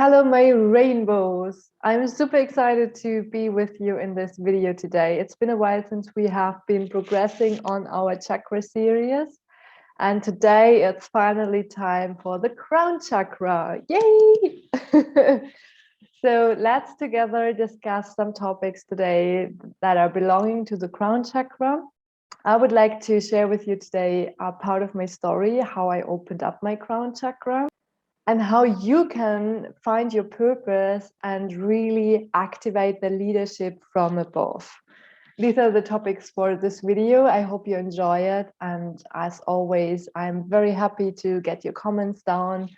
Hello, my rainbows. I'm super excited to be with you in this video today. It's been a while since we have been progressing on our chakra series. And today it's finally time for the crown chakra. Yay! So let's together discuss some topics today that are belonging to the crown chakra. I would like to share with you today a part of my story, how I opened up my crown chakra, and how you can find your purpose and really activate the leadership from above. These are the topics for this video. I hope you enjoy it. And as always, I'm very happy to get your comments down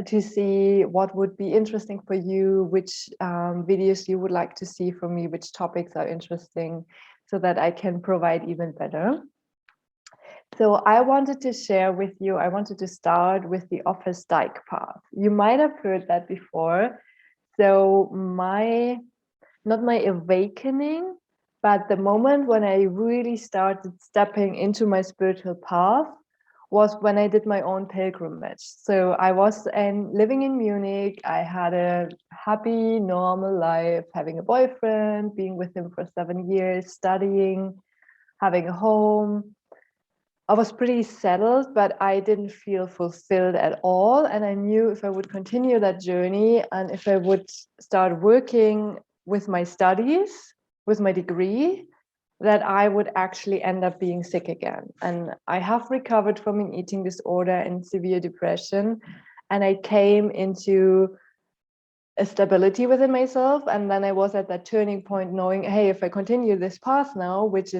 to see what would be interesting for you, which videos you would like to see from me, which topics are interesting, so that I can provide even better. So I wanted to share with you, I wanted to start with the office dike path. You might have heard that before. So not my awakening, but the moment when I really started stepping into my spiritual path was when I did my own pilgrimage. So I was living in Munich. I had a happy, normal life, having a boyfriend, being with him for 7 years, studying, having a home. I was pretty settled, but I didn't feel fulfilled at all. And I knew if I would continue that journey and if I would start working with my studies, with my degree, that I would actually end up being sick again. And I have recovered from an eating disorder and severe depression. And I came into a stability within myself, and then I was at that turning point knowing, hey, if I continue this path now, which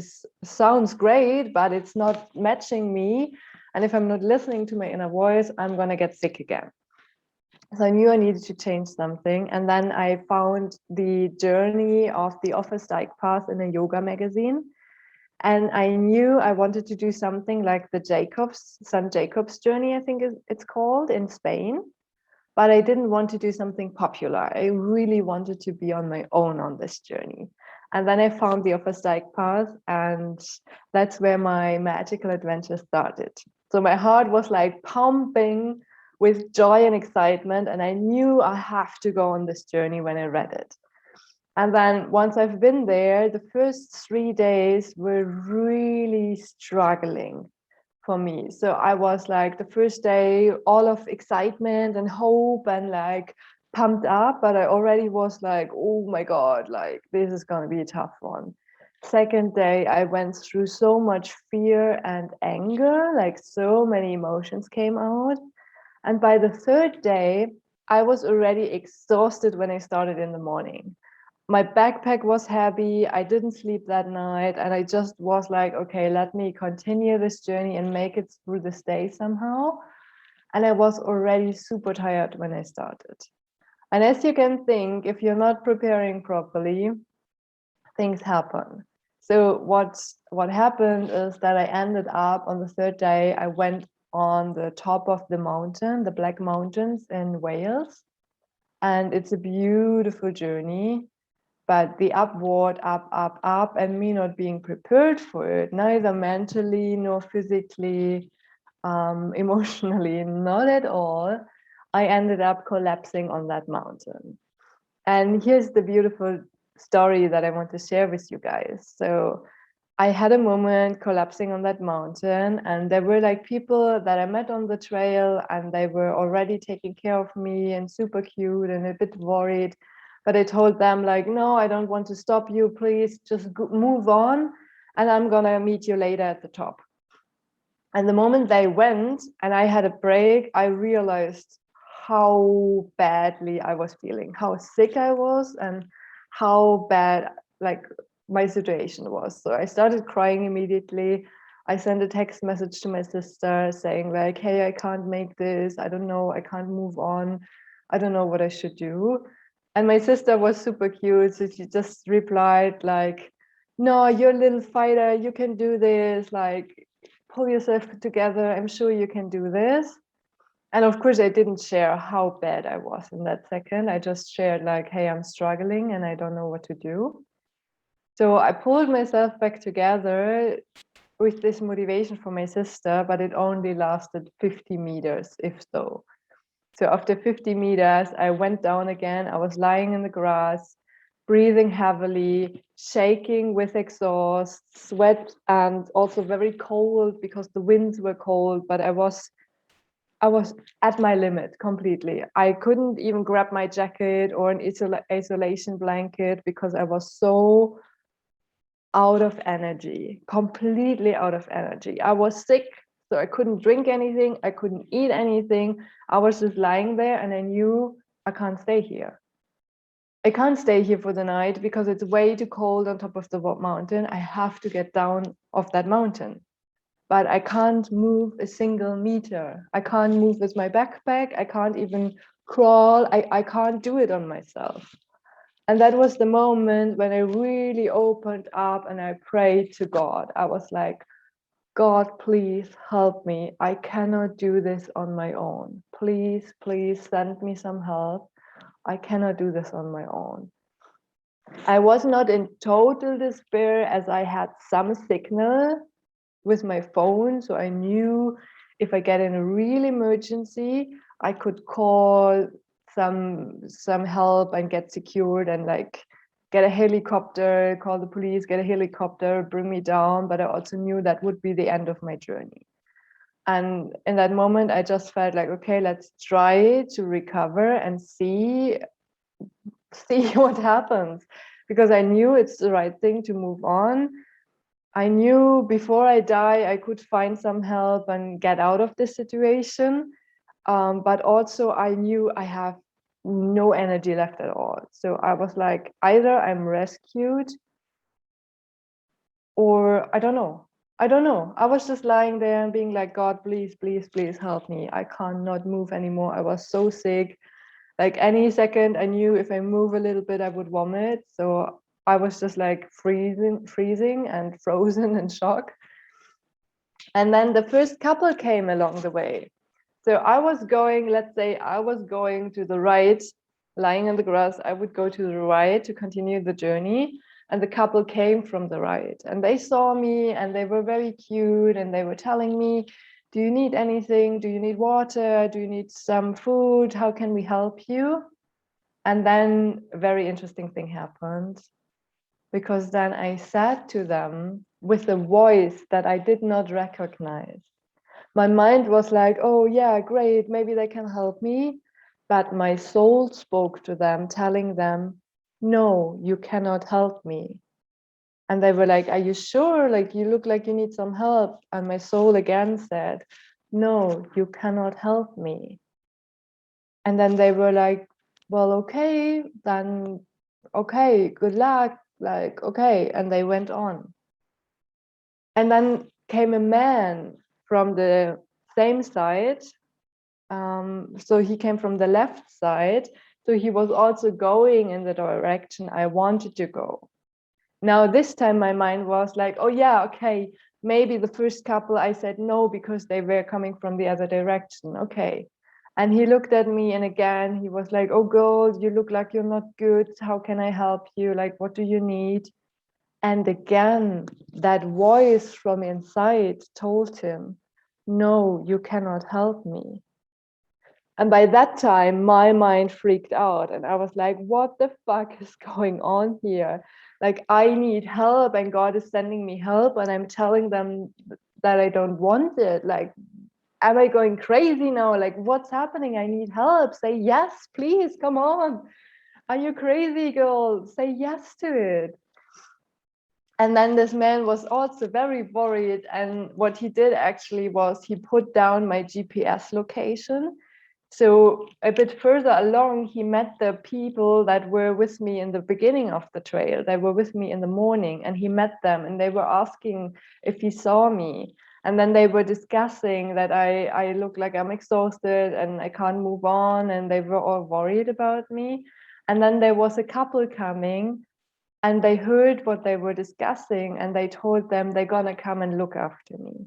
sounds great, but it's not matching me, and if I'm not listening to my inner voice, I'm going to get sick again. So I knew I needed to change something, and then I found the journey of the office dike path in a yoga magazine, and I knew I wanted to do something like the St. Jacob's journey, I think it's called, in Spain. But I didn't want to do something popular. I really wanted to be on my own on this journey. And then I found the office dike path, and that's where my magical adventure started. So my heart was like pumping with joy and excitement, and I knew I have to go on this journey when I read it. And then once I've been there, the first 3 days were really struggling for me. So I was like, the first day, all of excitement and hope and like pumped up, but I already was like, oh my God, like this is going to be a tough one. Second day, I went through so much fear and anger, like so many emotions came out. And by the third day, I was already exhausted when I started in the morning. My backpack was heavy. I didn't sleep that night. And I just was like, okay, let me continue this journey and make it through this day somehow. And I was already super tired when I started. And as you can think, if you're not preparing properly, things happen. So what happened is that I ended up on the third day, I went on the top of the mountain, the Black Mountains in Wales. And it's a beautiful journey. But the upward, up, and me not being prepared for it, neither mentally nor physically, emotionally, not at all, I ended up collapsing on that mountain. And here's the beautiful story that I want to share with you guys. So I had a moment collapsing on that mountain, and there were like people that I met on the trail, and they were already taking care of me and super cute and a bit worried. But I told them like, no, I don't want to stop you. Please just move on, and I'm gonna meet you later at the top. And the moment they went and I had a break, I realized how badly I was feeling, how sick I was, and how bad like my situation was. So I started crying immediately. I sent a text message to my sister saying like, hey, I can't make this. I don't know. I can't move on. I don't know what I should do. And my sister was super cute. So she just replied like, no, you're a little fighter. You can do this. Like, pull yourself together. I'm sure you can do this. And of course, I didn't share how bad I was in that second. I just shared like, hey, I'm struggling and I don't know what to do. So I pulled myself back together with this motivation from my sister, but it only lasted 50 meters, if so. So after 50 meters, I went down again. I was lying in the grass, breathing heavily, shaking with exhaust, sweat, and also very cold because the winds were cold, but I was at my limit completely. I couldn't even grab my jacket or an isolation blanket because I was so out of energy, completely out of energy. I was sick, so I couldn't drink anything, I couldn't eat anything. I was just lying there and I knew I can't stay here. I can't stay here for the night because it's way too cold on top of the mountain. I have to get down off that mountain. But I can't move a single meter. I can't move with my backpack. I can't even crawl. I can't do it on myself. And that was the moment when I really opened up and I prayed to God. I was like, God, please help me. I cannot do this on my own. Please, please send me some help. I cannot do this on my own. I was not in total despair as I had some signal with my phone. So I knew if I get in a real emergency, I could call some help and get secured and like get a helicopter, call the police, get a helicopter, bring me down. But I also knew that would be the end of my journey. And in that moment, I just felt like, okay, let's try to recover and see what happens, because I knew it's the right thing to move on. I knew before I die, I could find some help and get out of this situation. But also I knew I have no energy left at all. So I was like, either I'm rescued or I don't know. I don't know. I was just lying there and being like, God, please, please, please help me. I cannot move anymore. I was so sick. Like any second, I knew if I move a little bit, I would vomit. So I was just like freezing and frozen in shock. And then the first couple came along the way. So I was going, let's say I was going to the right, lying in the grass, I would go to the right to continue the journey. And the couple came from the right and they saw me and they were very cute and they were telling me, do you need anything? Do you need water? Do you need some food? How can we help you? And then a very interesting thing happened, because then I said to them with a voice that I did not recognize. My mind was like, oh yeah, great, maybe they can help me. But my soul spoke to them, telling them, no, you cannot help me. And they were like, are you sure? Like, you look like you need some help. And my soul again said, no, you cannot help me. And then they were like, well, okay, then, okay, good luck. Like, okay. And they went on. And then came a man from the same side. So he came from the left side. So he was also going in the direction I wanted to go. Now, this time my mind was like, oh yeah, okay, maybe the first couple I said no because they were coming from the other direction. Okay. And he looked at me and again, he was like, oh girl, you look like you're not good. How can I help you? Like, what do you need? And again, that voice from inside told him, no, you cannot help me. And by that time, my mind freaked out and I was like, what the fuck is going on here? Like, I need help and God is sending me help and I'm telling them that I don't want it. Like, am I going crazy now? Like, what's happening? I need help. Say yes, please, come on. Are you crazy, girl? Say yes to it. And then this man was also very worried. And what he did actually was he put down my GPS location. So a bit further along, he met the people that were with me in the beginning of the trail. They were with me in the morning and he met them and they were asking if he saw me. And then they were discussing that I look like I'm exhausted and I can't move on. And they were all worried about me. And then there was a couple coming and they heard what they were discussing and they told them they're gonna come and look after me,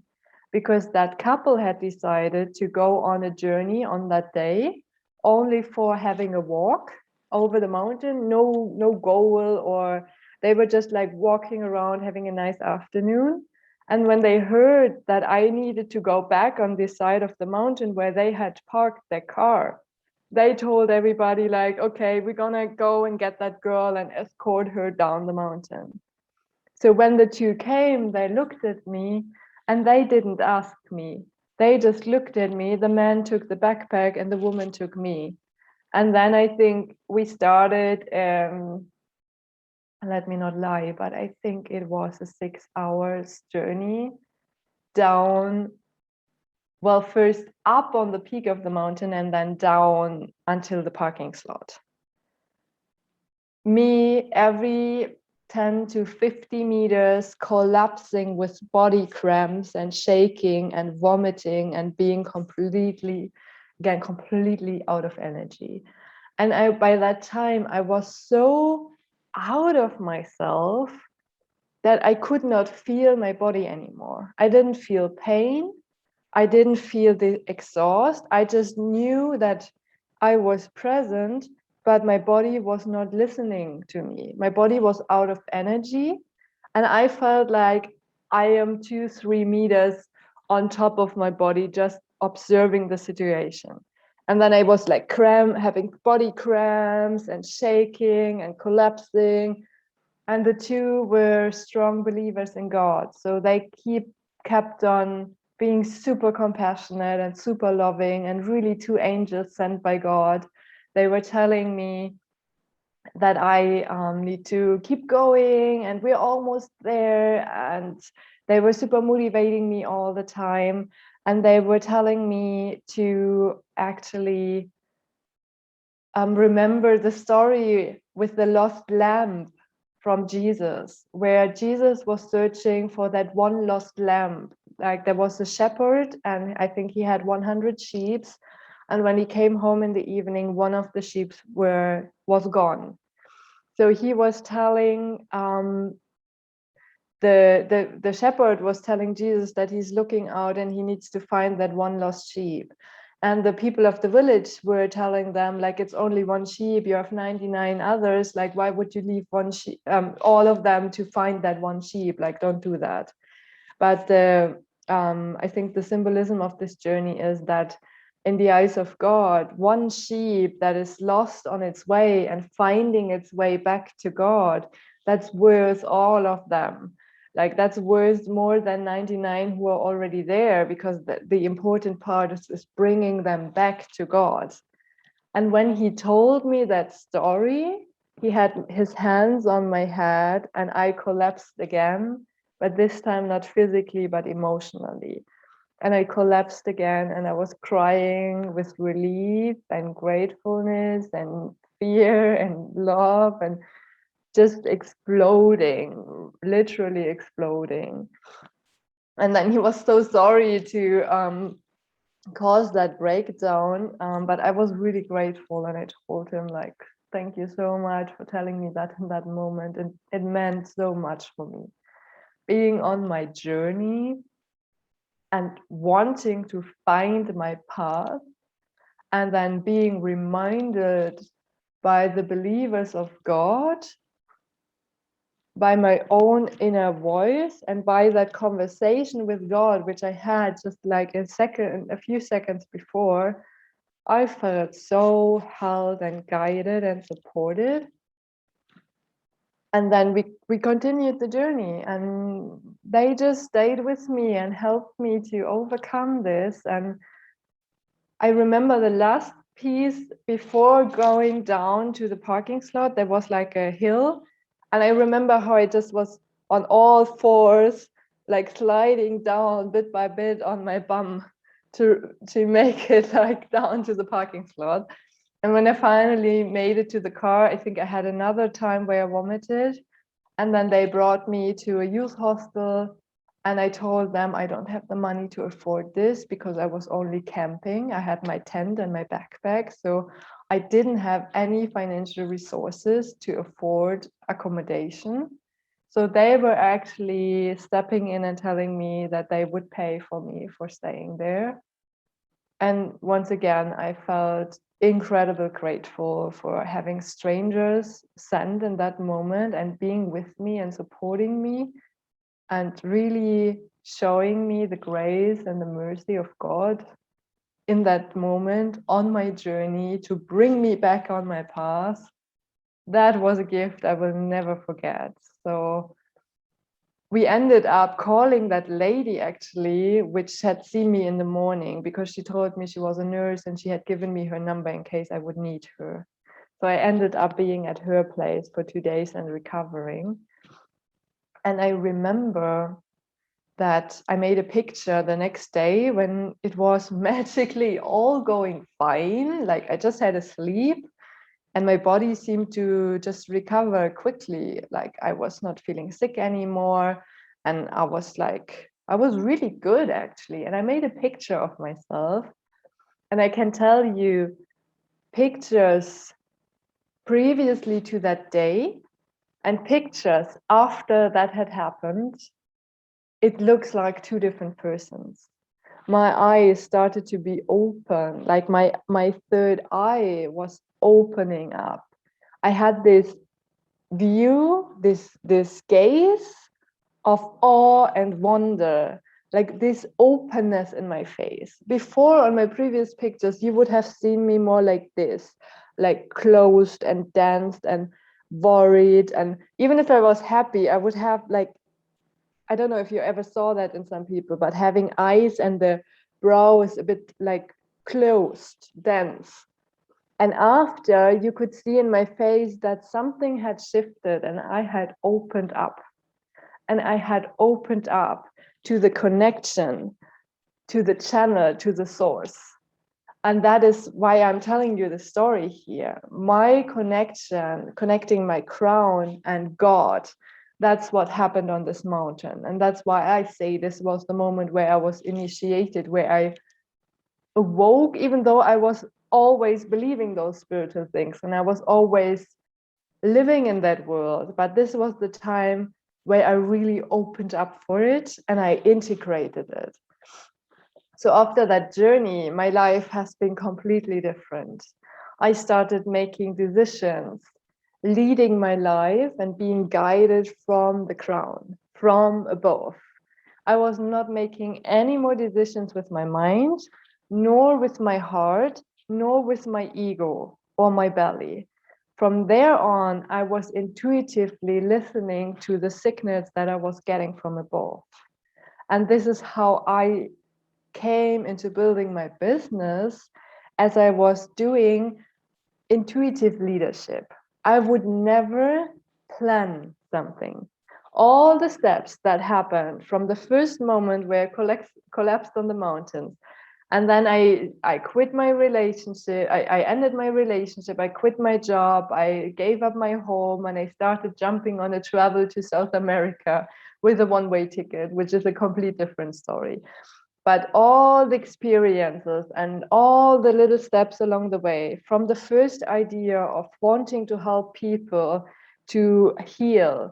because that couple had decided to go on a journey on that day only for having a walk over the mountain, no goal, or they were just like walking around having a nice afternoon. And when they heard that I needed to go back on this side of the mountain where they had parked their car, they told everybody like, okay, we're gonna go and get that girl and escort her down the mountain. So when the two came, they looked at me and they didn't ask me. They just looked at me. The man took the backpack and the woman took me. And then I think we started, let me not lie, but I think it was a 6 hours journey down. Well, first up on the peak of the mountain and then down until the parking slot. Me, every 10 to 50 meters, collapsing with body cramps and shaking and vomiting and being completely out of energy. And by that time, I was so out of myself that I could not feel my body anymore. I didn't feel pain. I didn't feel the exhaust. I just knew that I was present, but my body was not listening to me. My body was out of energy. And I felt like I am 2-3 meters on top of my body, just observing the situation. And then I was like having body cramps and shaking and collapsing. And the two were strong believers in God. So they kept on being super compassionate and super loving, and really two angels sent by God. They were telling me that I need to keep going and we're almost there. And they were super motivating me all the time. And they were telling me to actually remember the story with the lost lamb from Jesus, where Jesus was searching for that one lost lamb. Like there was a shepherd, and I think he had 100 sheep. And when he came home in the evening, one of the sheep was gone. So he was telling the shepherd was telling Jesus that he's looking out and he needs to find that one lost sheep. And the people of the village were telling them, like, it's only one sheep, you have 99 others, like, why would you leave one sheep, all of them to find that one sheep? Like, don't do that. But I think the symbolism of this journey is that in the eyes of God, one sheep that is lost on its way and finding its way back to God, that's worth all of them. Like that's worth more than 99 who are already there, because the important part is bringing them back to God. And when he told me that story, he had his hands on my head and I collapsed again, but this time not physically, but emotionally. And I collapsed again and I was crying with relief and gratefulness and fear and love and just exploding, literally exploding. And then he was so sorry to cause that breakdown, but I was really grateful, and I told him like, thank you so much for telling me that in that moment, and it meant so much for me. Being on my journey and wanting to find my path, and then being reminded by the believers of God, by my own inner voice, and by that conversation with God, which I had just like a few seconds before, I felt so held and guided and supported. And then we continued the journey, and they just stayed with me and helped me to overcome this. And I remember the last piece before going down to the parking slot, there was like a hill. And I remember how I just was on all fours, like sliding down bit by bit on my bum to make it like down to the parking slot. And when I finally made it to the car, I think I had another time where I vomited. And then they brought me to a youth hostel. And I told them I don't have the money to afford this because I was only camping. I had my tent and my backpack. So I didn't have any financial resources to afford accommodation. So they were actually stepping in and telling me that they would pay for me for staying there. And once again, I felt incredibly grateful for having strangers sent in that moment and being with me and supporting me and really showing me the grace and the mercy of God in that moment on my journey to bring me back on my path, that was a gift I will never forget. So we ended up calling that lady actually, which had seen me in the morning, because she told me she was a nurse and she had given me her number in case I would need her. So I ended up being at her place for 2 days and recovering. And I remember that I made a picture the next day when it was magically all going fine. Like I just had a sleep and my body seemed to just recover quickly. Like I was not feeling sick anymore. And I was really good actually. And I made a picture of myself. And I can tell you, pictures previously to that day and pictures after that had happened, it looks like two different persons. My eyes started to be open, like my third eye was opening up. I had this view, this gaze of awe and wonder, like this openness in my face. Before, on my previous pictures, you would have seen me more like this, like closed and dense and worried. And even if I was happy, I would have like, I don't know if you ever saw that in some people, but having eyes and the brow is a bit like closed, dense. And after, you could see in my face that something had shifted and I had opened up. And I had opened up to the connection, to the channel, to the source. And that is why I'm telling you the story here. My connection, connecting my crown and God, that's what happened on this mountain. And that's why I say this was the moment where I was initiated, where I awoke, even though I was always believing those spiritual things and I was always living in that world. But this was the time where I really opened up for it and I integrated it. So after that journey, my life has been completely different. I started making decisions, leading my life and being guided from the crown, from above. I was not making any more decisions with my mind, nor with my heart, nor with my ego or my belly. From there on, I was intuitively listening to the signals that I was getting from above. And this is how I came into building my business, as I was doing intuitive leadership. I would never plan something. All the steps that happened from the first moment where I collapsed on the mountains, and then I quit my relationship, I ended my relationship, I quit my job, I gave up my home, and I started jumping on a travel to South America with a one-way ticket, which is a complete different story. But all the experiences and all the little steps along the way, from the first idea of wanting to help people to heal,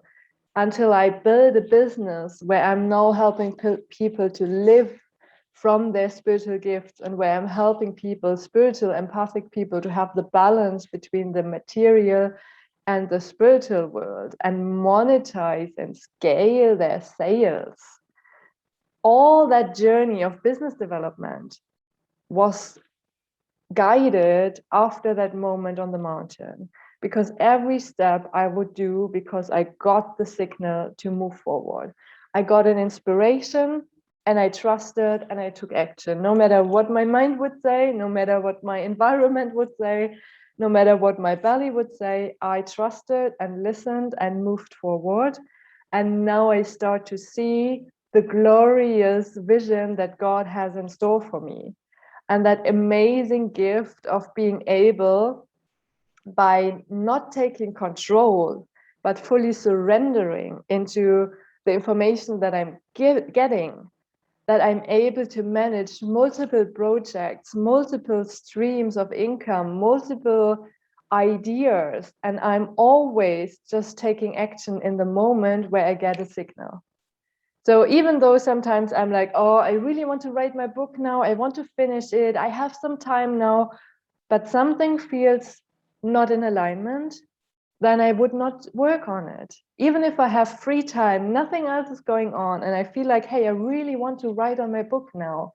until I build a business where I'm now helping people to live from their spiritual gifts, and where I'm helping people, spiritual, empathic people, to have the balance between the material and the spiritual world and monetize and scale their sales. All that journey of business development was guided after that moment on the mountain, because every step I would do, because I got the signal to move forward. I got an inspiration and I trusted and I took action, no matter what my mind would say, no matter what my environment would say, no matter what my belly would say. I trusted and listened and moved forward. And now I start to see the glorious vision that God has in store for me. And that amazing gift of being able, by not taking control, but fully surrendering into the information that I'm getting, that I'm able to manage multiple projects, multiple streams of income, multiple ideas. And I'm always just taking action in the moment where I get a signal. So even though sometimes I'm like, oh, I really want to write my book now, I want to finish it, I have some time now, but something feels not in alignment, then I would not work on it. Even if I have free time, nothing else is going on, and I feel like, hey, I really want to write on my book now,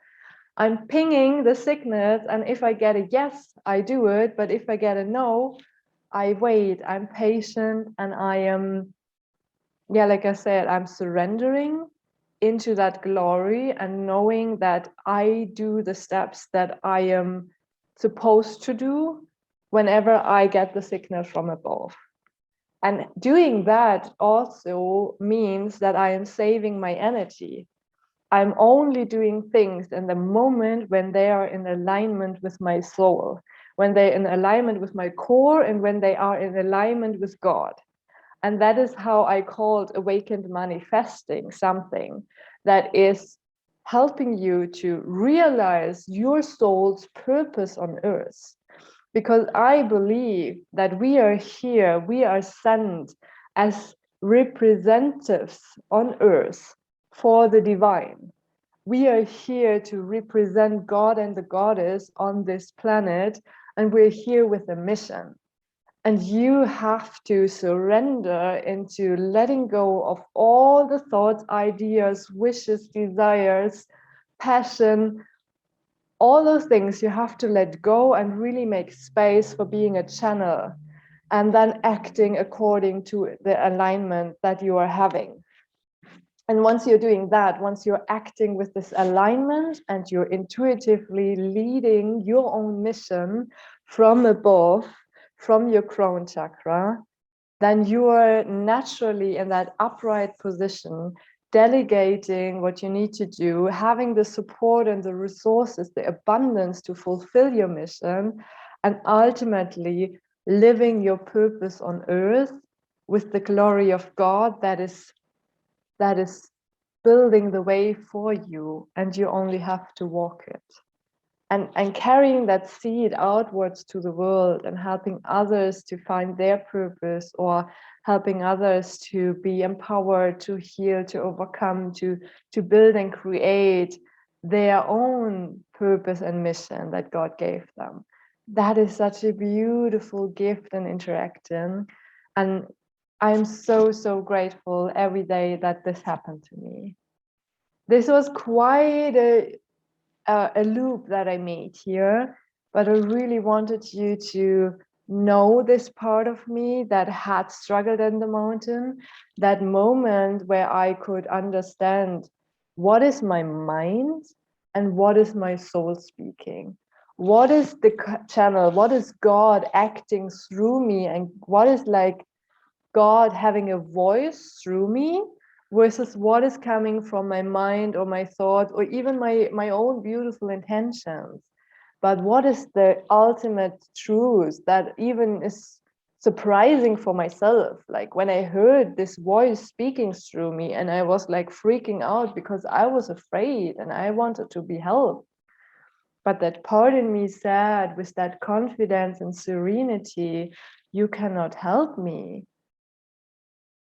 I'm pinging the signals, and if I get a yes, I do it. But if I get a no, I wait. I'm patient, and I am, yeah, like I said, I'm surrendering into that glory and knowing that I do the steps that I am supposed to do whenever I get the signal from above. And doing that also means that I am saving my energy. I'm only doing things in the moment when they are in alignment with my soul, when they're in alignment with my core, and when they are in alignment with God. And that is how I called awakened manifesting, something that is helping you to realize your soul's purpose on earth. Because I believe that we are here, we are sent as representatives on earth for the divine. We are here to represent God and the goddess on this planet, and we're here with a mission. And you have to surrender into letting go of all the thoughts, ideas, wishes, desires, passion, all those things. You have to let go and really make space for being a channel and then acting according to the alignment that you are having. And once you're doing that, once you're acting with this alignment and you're intuitively leading your own mission from above, from your crown chakra, then you are naturally in that upright position, delegating what you need to do, having the support and the resources, the abundance to fulfill your mission, and ultimately living your purpose on earth with the glory of God that is building the way for you, and you only have to walk it. And carrying that seed outwards to the world and helping others to find their purpose, or helping others to be empowered, to heal, to overcome, to build and create their own purpose and mission that God gave them. That is such a beautiful gift and interaction. And I'm so grateful every day that this happened to me. This was quite a loop that I made here, but I really wanted you to know this part of me that had struggled in the mountain, that moment where I could understand what is my mind and what is my soul speaking. What is the channel? What is God acting through me? And what is like God having a voice through me versus what is coming from my mind or my thought or even my own beautiful intentions. But what is the ultimate truth that even is surprising for myself? Like when I heard this voice speaking through me and I was like freaking out because I was afraid and I wanted to be helped. But that part in me said, with that confidence and serenity, you cannot help me.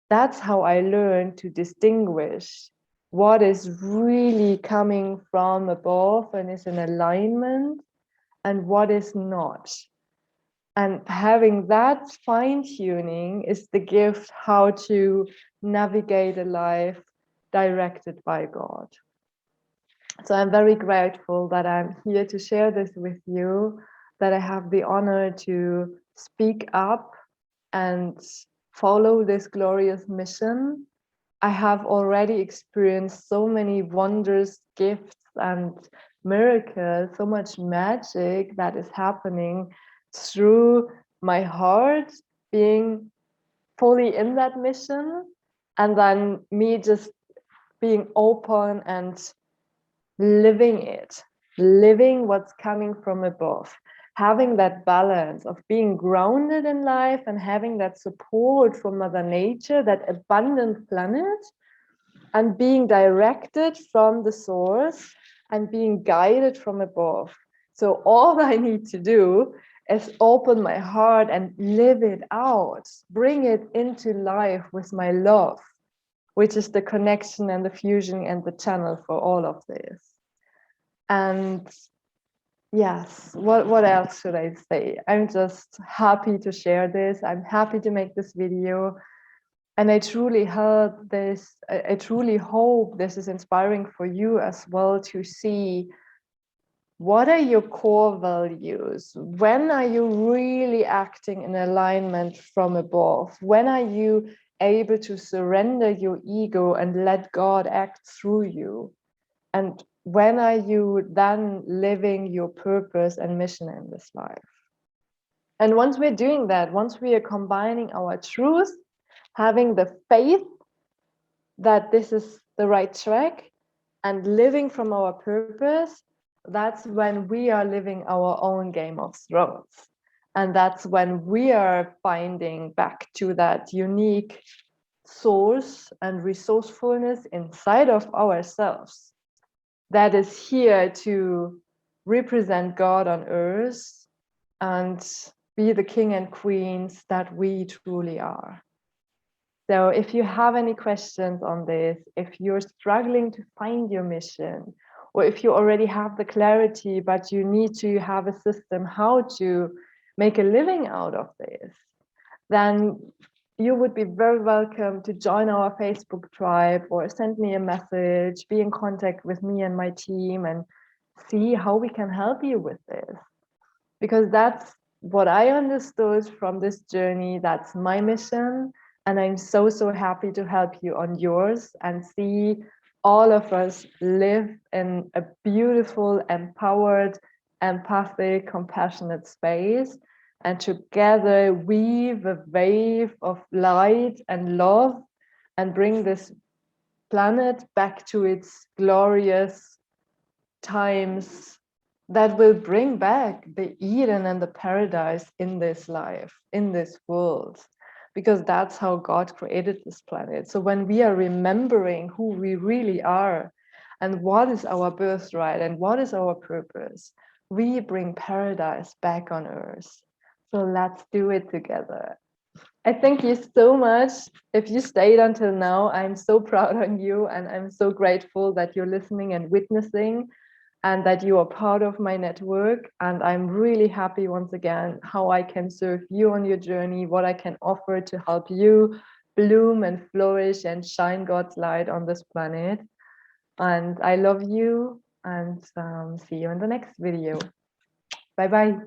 That's how I learned to distinguish what is really coming from above and is in alignment and what is not. And having that fine-tuning is the gift how to navigate a life directed by God. So I'm very grateful that I'm here to share this with you, that I have the honor to speak up and follow this glorious mission. I have already experienced so many wonders, gifts, and miracles, so much magic that is happening through my heart being fully in that mission, and then me just being open and living it, living what's coming from above, having that balance of being grounded in life and having that support from Mother Nature, that abundant planet, and being directed from the source and being guided from above. So all I need to do is open my heart and live it out, bring it into life with my love, which is the connection and the fusion and the channel for all of this. And yes, what else should I say? I'm just happy to share this. I'm happy to make this video. And I truly hope this, I truly hope this is inspiring for you as well to see What are your core values? When are you really acting in alignment from above? When are you able to surrender your ego and let God act through you? And when are you then living your purpose and mission in this life? And once we're doing that, once we are combining our truth, having the faith that this is the right track, and living from our purpose, that's when we are living our own Game of Thrones. And that's when we are finding back to that unique source and resourcefulness inside of ourselves that is here to represent God on earth and be the king and queens that we truly are. So if you have any questions on this, if you're struggling to find your mission, or if you already have the clarity, but you need to have a system how to make a living out of this, then you would be very welcome to join our Facebook tribe or send me a message, be in contact with me and my team and see how we can help you with this. Because that's what I understood from this journey. That's my mission. And I'm so, so happy to help you on yours and see all of us live in a beautiful, empowered, empathic, compassionate space. And together weave a wave of light and love and bring this planet back to its glorious times that will bring back the Eden and the paradise in this life, in this world, because that's how God created this planet. So when we are remembering who we really are and what is our birthright and what is our purpose, we bring paradise back on earth. So let's do it together. I thank you so much. If you stayed until now, I'm so proud of you and I'm so grateful that you're listening and witnessing and that you are part of my network. And I'm really happy once again how I can serve you on your journey, what I can offer to help you bloom and flourish and shine God's light on this planet. And I love you and see you in the next video. Bye bye.